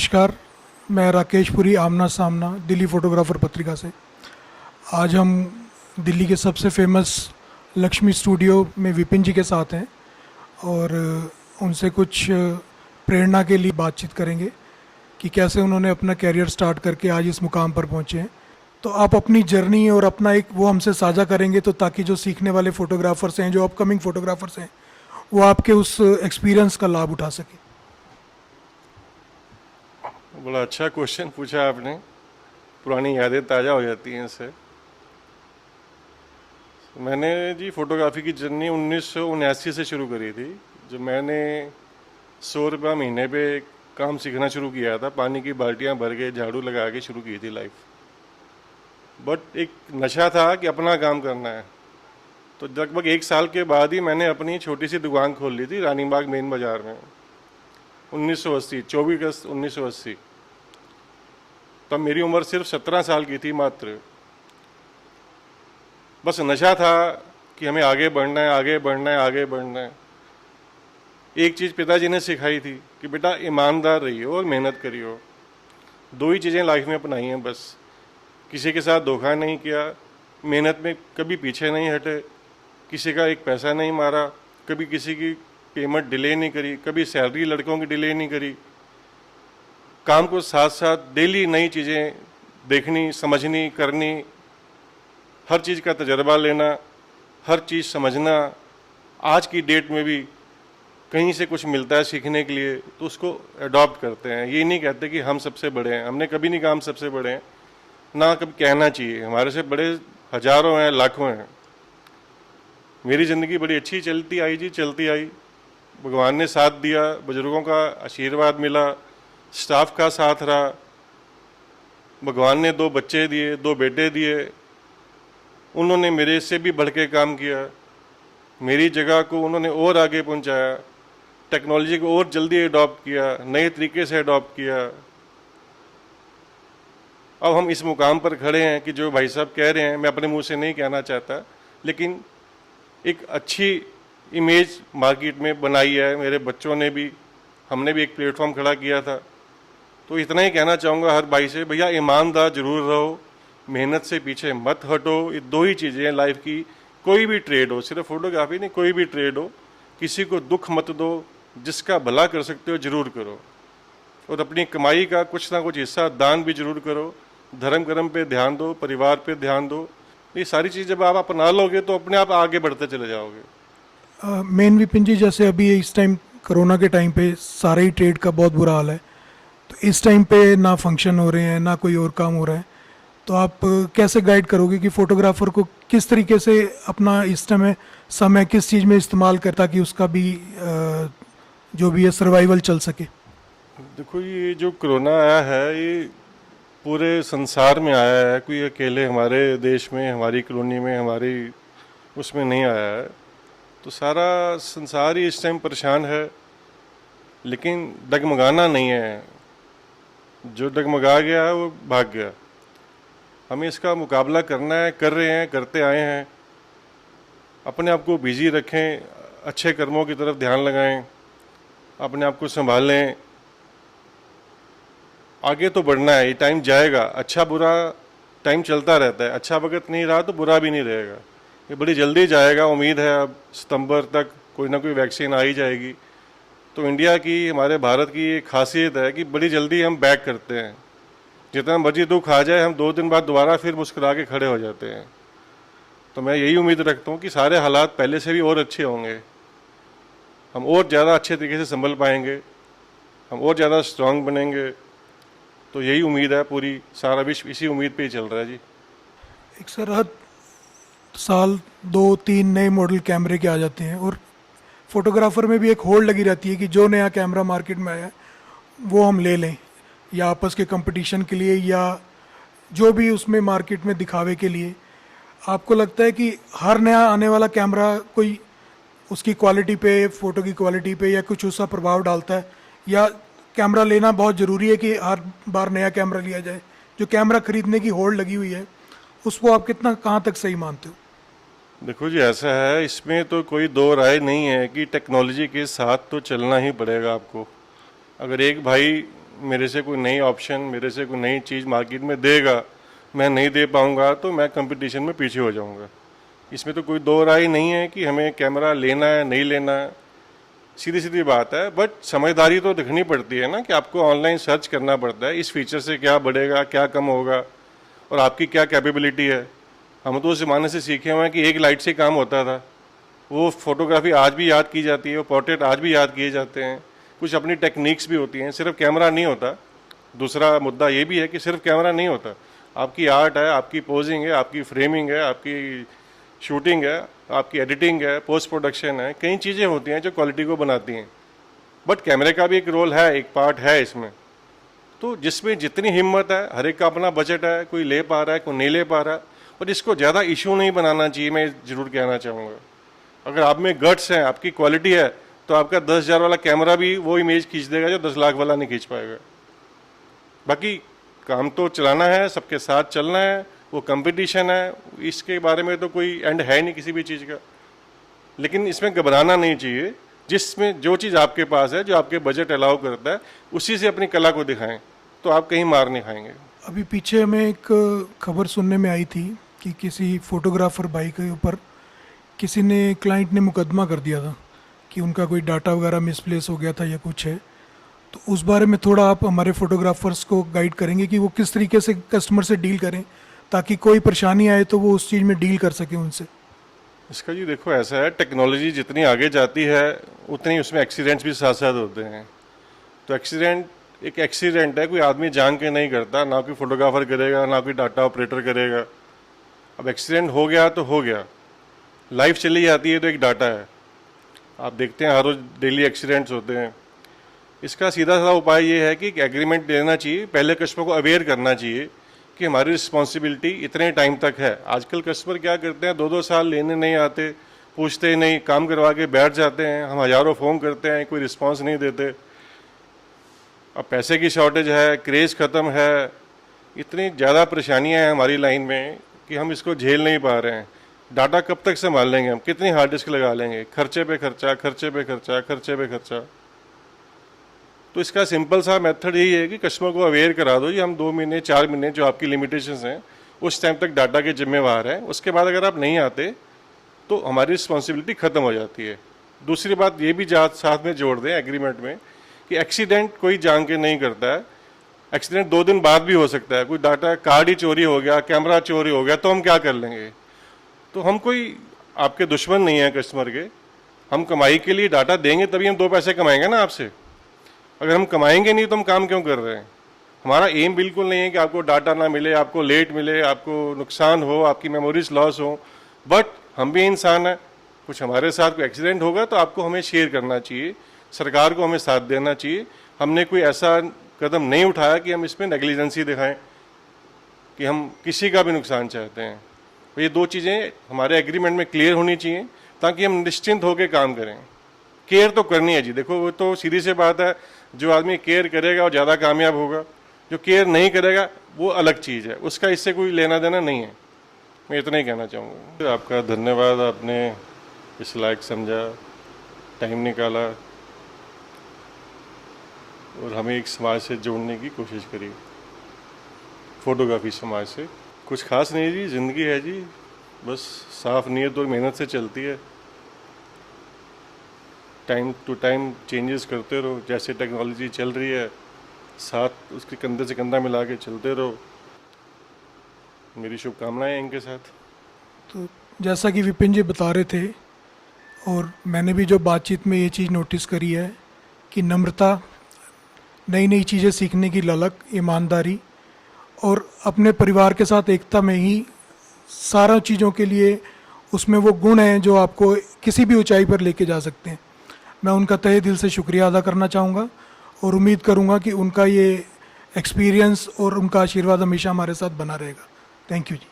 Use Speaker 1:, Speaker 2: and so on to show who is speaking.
Speaker 1: नमस्कार। मैं राकेश पुरी, आमना सामना, दिल्ली फ़ोटोग्राफ़र पत्रिका से। आज हम दिल्ली के सबसे फेमस लक्ष्मी स्टूडियो में विपिन जी के साथ हैं और उनसे कुछ प्रेरणा के लिए बातचीत करेंगे कि कैसे उन्होंने अपना कैरियर स्टार्ट करके आज इस मुकाम पर पहुँचे हैं। तो आप अपनी जर्नी और अपना एक वो हमसे साझा करेंगे, तो ताकि जो सीखने वाले फ़ोटोग्राफ़र्स हैं, जो अपकमिंग फ़ोटोग्राफ़र्स हैं, वो आपके उस एक्सपीरियंस का लाभ उठा सकें।
Speaker 2: बड़ा अच्छा क्वेश्चन पूछा आपने। पुरानी यादें ताज़ा हो जाती हैं इससे। मैंने जी फोटोग्राफी की जर्नी 1979 से शुरू करी थी, जब मैंने 100 रुपया महीने पे काम सीखना शुरू किया था। पानी की बाल्टियां भर के झाड़ू लगा के शुरू की थी लाइफ। बट एक नशा था कि अपना काम करना है। तो लगभग 1 साल के बाद ही मैंने अपनी छोटी सी दुकान खोल ली थी रानी बाग मेन बाज़ार में। 1980, 24 अगस्त 1980। तब मेरी उम्र सिर्फ 17 साल की थी मात्र। बस नशा था कि हमें आगे बढ़ना है, आगे बढ़ना है, आगे बढ़ना है। एक चीज़ पिताजी ने सिखाई थी कि बेटा ईमानदार रहियो और मेहनत करियो। 2 ही चीज़ें लाइफ में अपनाई हैं बस। किसी के साथ धोखा नहीं किया, मेहनत में कभी पीछे नहीं हटे, किसी का एक पैसा नहीं मारा, कभी किसी की पेमेंट डिले नहीं करी, कभी सैलरी लड़कों की डिले नहीं करी। काम को साथ साथ डेली नई चीज़ें देखनी, समझनी, करनी, हर चीज़ का तजर्बा लेना, हर चीज़ समझना। आज की डेट में भी कहीं से कुछ मिलता है सीखने के लिए तो उसको अडॉप्ट करते हैं। ये नहीं कहते कि हम सबसे बड़े हैं, हमने कभी नहीं कहा हम सबसे बड़े हैं, ना कभी कहना चाहिए। हमारे से बड़े हजारों हैं, लाखों हैं। मेरी ज़िंदगी बड़ी अच्छी चलती आई जी, चलती आई। भगवान ने साथ दिया, बुजुर्गों का आशीर्वाद मिला, स्टाफ का साथ रहा। भगवान ने 2 बच्चे दिए, 2 बेटे दिए। उन्होंने मेरे से भी बढ़ के काम किया। मेरी जगह को उन्होंने और आगे पहुंचाया, टेक्नोलॉजी को और जल्दी अडॉप्ट किया, नए तरीके से अडॉप्ट किया। अब हम इस मुकाम पर खड़े हैं कि जो भाई साहब कह रहे हैं, मैं अपने मुंह से नहीं कहना चाहता, लेकिन एक अच्छी इमेज मार्केट में बनाई है। मेरे बच्चों ने भी, हमने भी एक प्लेटफॉर्म खड़ा किया था। तो इतना ही कहना चाहूँगा हर भाई से, भैया ईमानदार जरूर रहो, मेहनत से पीछे मत हटो। ये 2 ही चीज़ें हैं लाइफ की। कोई भी ट्रेड हो, सिर्फ फोटोग्राफी नहीं, कोई भी ट्रेड हो, किसी को दुख मत दो, जिसका भला कर सकते हो जरूर करो। और अपनी कमाई का कुछ ना कुछ हिस्सा दान भी जरूर करो। धर्म कर्म पे ध्यान दो, परिवार पे ध्यान दो। ये सारी चीज़ जब आप अपना लोगे तो अपने आप आगे बढ़ते चले जाओगे।
Speaker 1: मेन विपिन जी, जैसे अभी इस टाइम कोरोना के टाइम पे सारे ही ट्रेड का बहुत बुरा हाल है, तो इस टाइम पे ना फंक्शन हो रहे हैं, ना कोई और काम हो रहा है, तो आप कैसे गाइड करोगे कि फ़ोटोग्राफ़र को किस तरीके से अपना इस समय किस चीज़ में इस्तेमाल कर, ताकि उसका भी जो भी है सर्वाइवल चल सके?
Speaker 2: देखो, ये जो कोरोना आया है ये पूरे संसार में आया है। कोई अकेले हमारे देश में, हमारी कॉलोनी में, हमारी उसमें नहीं आया है। तो सारा संसार ही इस टाइम परेशान है। लेकिन डगमगाना नहीं है। जो डगमगा गया है वो भाग गया। हमें इसका मुकाबला करना है, कर रहे हैं, करते आए हैं। अपने आप को बिजी रखें, अच्छे कर्मों की तरफ ध्यान लगाएं, अपने आप को संभालें। आगे तो बढ़ना है, ये टाइम जाएगा। अच्छा बुरा टाइम चलता रहता है। अच्छा वक्त नहीं रहा तो बुरा भी नहीं रहेगा। ये बड़ी जल्दी जाएगा। उम्मीद है अब सितंबर तक कोई ना कोई वैक्सीन आ ही जाएगी। तो इंडिया की, हमारे भारत की एक खासियत है कि बड़ी जल्दी हम बैक करते हैं। जितना मर्जी दुख आ जाए, हम 2 दिन बाद दोबारा फिर मुस्कुरा के खड़े हो जाते हैं। तो मैं यही उम्मीद रखता हूँ कि सारे हालात पहले से भी और अच्छे होंगे। हम और ज़्यादा अच्छे तरीके से संभल पाएंगे, हम और ज़्यादा स्ट्रांग बनेंगे। तो यही उम्मीद है पूरी, सारा विश्व इसी उम्मीद पे ही चल रहा है जी।
Speaker 1: एक सर, हर साल 2-3 नए मॉडल कैमरे के आ जाते हैं और फोटोग्राफर में भी एक होड़ लगी रहती है कि जो नया कैमरा मार्केट में आया है वो हम ले लें, या आपस के कंपटीशन के लिए, या जो भी उसमें मार्केट में दिखावे के लिए। आपको लगता है कि हर नया आने वाला कैमरा कोई उसकी क्वालिटी पे, फ़ोटो की क्वालिटी पे या कुछ उसका प्रभाव डालता है, या कैमरा लेना बहुत ज़रूरी है कि हर बार नया कैमरा लिया जाए? जो कैमरा खरीदने की होड़ लगी हुई है उसको आप कितना, कहाँ तक सही मानते हो?
Speaker 2: देखो जी, ऐसा है, इसमें तो कोई 2 राय नहीं है कि टेक्नोलॉजी के साथ तो चलना ही पड़ेगा आपको। अगर एक भाई मेरे से कोई नई ऑप्शन, मेरे से कोई नई चीज़ मार्केट में देगा, मैं नहीं दे पाऊंगा तो मैं कंपटीशन में पीछे हो जाऊंगा। इसमें तो कोई दो राय नहीं है कि हमें कैमरा लेना है नहीं लेना है, सीधी सीधी बात है। बट समझदारी तो दिखनी पड़ती है ना, कि आपको ऑनलाइन सर्च करना पड़ता है इस फीचर से क्या बढ़ेगा, क्या कम होगा और आपकी क्या कैपेबिलिटी है। हम तो उस ज़माने से सीखे हुए हैं कि एक लाइट से काम होता था। वो फोटोग्राफी आज भी याद की जाती है, वो पोर्ट्रेट आज भी याद किए जाते हैं। कुछ अपनी टेक्निक्स भी होती हैं, सिर्फ कैमरा नहीं होता। दूसरा मुद्दा ये भी है कि सिर्फ कैमरा नहीं होता, आपकी आर्ट है, आपकी पोजिंग है, आपकी फ्रेमिंग है, आपकी शूटिंग है, आपकी एडिटिंग है, पोस्ट प्रोडक्शन है, कई चीज़ें होती हैं जो क्वालिटी को बनाती हैं। बट कैमरे का भी एक रोल है, एक पार्ट है इसमें। तो जिसमें जितनी हिम्मत है, हर एक का अपना बजट है, कोई ले पा रहा है, कोई नहीं ले पा रहा है, और इसको ज़्यादा इशू नहीं बनाना चाहिए, मैं ज़रूर कहना चाहूँगा। अगर आप में गट्स हैं, आपकी क्वालिटी है, तो आपका 10,000 वाला कैमरा भी वो इमेज खींच देगा जो 10 लाख वाला नहीं खींच पाएगा। बाकी काम तो चलाना है, सबके साथ चलना है, वो कंपटीशन है, इसके बारे में तो कोई एंड है नहीं किसी भी चीज़ का। लेकिन इसमें घबराना नहीं चाहिए, जिसमें जो चीज़ आपके पास है, जो आपके बजट अलाउ करता है, उसी से अपनी कला को दिखाएं, तो आप कहीं मार नहीं खाएंगे।
Speaker 1: अभी पीछे हमें एक खबर सुनने में आई थी कि किसी फोटोग्राफर भाई के ऊपर किसी ने, क्लाइंट ने मुकदमा कर दिया था कि उनका कोई डाटा वगैरह मिसप्लेस हो गया था या कुछ है। तो उस बारे में थोड़ा आप हमारे फोटोग्राफर्स को गाइड करेंगे कि वो किस तरीके से कस्टमर से डील करें, ताकि कोई परेशानी आए तो वो उस चीज़ में डील कर सकें उनसे।
Speaker 2: इसका जी देखो ऐसा है, टेक्नोलॉजी जितनी आगे जाती है उतनी उसमें एक्सीडेंट्स भी साथ साथ होते हैं। तो एक्सीडेंट एक एक्सीडेंट है, कोई आदमी जान के नहीं करता, ना कोई फोटोग्राफर करेगा, ना कोई डाटा ऑपरेटर करेगा। अब एक्सीडेंट हो गया तो हो गया, लाइफ चली जाती है तो एक डाटा है। आप देखते हैं हर रोज डेली एक्सीडेंट्स होते हैं। इसका सीधा साधा उपाय ये है कि एग्रीमेंट देना चाहिए, पहले कस्टमर को अवेयर करना चाहिए कि हमारी रिस्पॉन्सिबिलिटी इतने टाइम तक है। आजकल कस्टमर क्या करते हैं, 2-2 साल लेने नहीं आते, पूछते नहीं, काम करवा के बैठ जाते हैं। हम हज़ारों फ़ोन करते हैं, कोई रिस्पॉन्स नहीं देते। अब पैसे की शॉर्टेज है, क्रेज़ ख़त्म है, इतनी ज़्यादा परेशानियाँ हैं हमारी लाइन में कि हम इसको झेल नहीं पा रहे हैं। डाटा कब तक संभाल लेंगे हम, कितनी हार्ड डिस्क लगा लेंगे, खर्चे पे खर्चा, खर्चे पे खर्चा, खर्चे पे खर्चा। तो इसका सिंपल सा मेथड यही है कि कस्टमर को अवेयर करा दो, ये हम 2 महीने 4 महीने जो आपकी लिमिटेशंस हैं उस टाइम तक डाटा के जिम्मेवार हैं। उसके बाद अगर आप नहीं आते तो हमारी रिस्पॉन्सिबिलिटी ख़त्म हो जाती है। दूसरी बात ये भी साथ में जोड़ दें एग्रीमेंट में कि एक्सीडेंट कोई जान के नहीं करता है। एक्सीडेंट 2 दिन बाद भी हो सकता है, कोई डाटा कार्ड ही चोरी हो गया, कैमरा चोरी हो गया, तो हम क्या कर लेंगे। तो हम कोई आपके दुश्मन नहीं है कस्टमर के, हम कमाई के लिए डाटा देंगे तभी हम 2 पैसे कमाएंगे ना आपसे। अगर हम कमाएंगे नहीं तो हम काम क्यों कर रहे हैं। हमारा एम बिल्कुल नहीं है कि आपको डाटा ना मिले, आपको लेट मिले, आपको नुकसान हो, आपकी मेमोरीज लॉस हो। बट हम भी इंसान हैं, कुछ हमारे साथ कोई एक्सीडेंट होगा तो आपको हमें शेयर करना चाहिए, सरकार को हमें साथ देना चाहिए। हमने कोई ऐसा कदम नहीं उठाया कि हम इसमें नेग्लिजेंसी दिखाएं कि हम किसी का भी नुकसान चाहते हैं। तो ये 2 चीज़ें हमारे एग्रीमेंट में क्लियर होनी चाहिए ताकि हम निश्चिंत होकर काम करें। केयर तो करनी है जी, देखो वो तो सीधी सी बात है, जो आदमी केयर करेगा वो ज़्यादा कामयाब होगा, जो केयर नहीं करेगा वो अलग चीज़ है, उसका इससे कोई लेना देना नहीं है। मैं इतना ही कहना चाहूँगा। आपका धन्यवाद, आपने इस लायक समझा, टाइम निकाला और हमें एक समाज से जोड़ने की कोशिश करी, फोटोग्राफी समाज से। कुछ खास नहीं जी, ज़िंदगी है जी, बस साफ नीयत और मेहनत से चलती है। टाइम टू टाइम चेंजेस करते रहो, जैसे टेक्नोलॉजी चल रही है साथ उसके कंधे से कंधा मिला के चलते रहो। मेरी शुभकामनाएं इनके साथ।
Speaker 1: तो जैसा कि विपिन जी बता रहे थे और मैंने भी जो बातचीत में ये चीज़ नोटिस करी है कि नम्रता, नई नई चीज़ें सीखने की ललक, ईमानदारी और अपने परिवार के साथ एकता में ही सारा चीज़ों के लिए उसमें वो गुण हैं जो आपको किसी भी ऊंचाई पर लेके जा सकते हैं। मैं उनका तहे दिल से शुक्रिया अदा करना चाहूँगा और उम्मीद करूँगा कि उनका ये एक्सपीरियंस और उनका आशीर्वाद हमेशा हमारे साथ बना रहेगा। Thank you ji.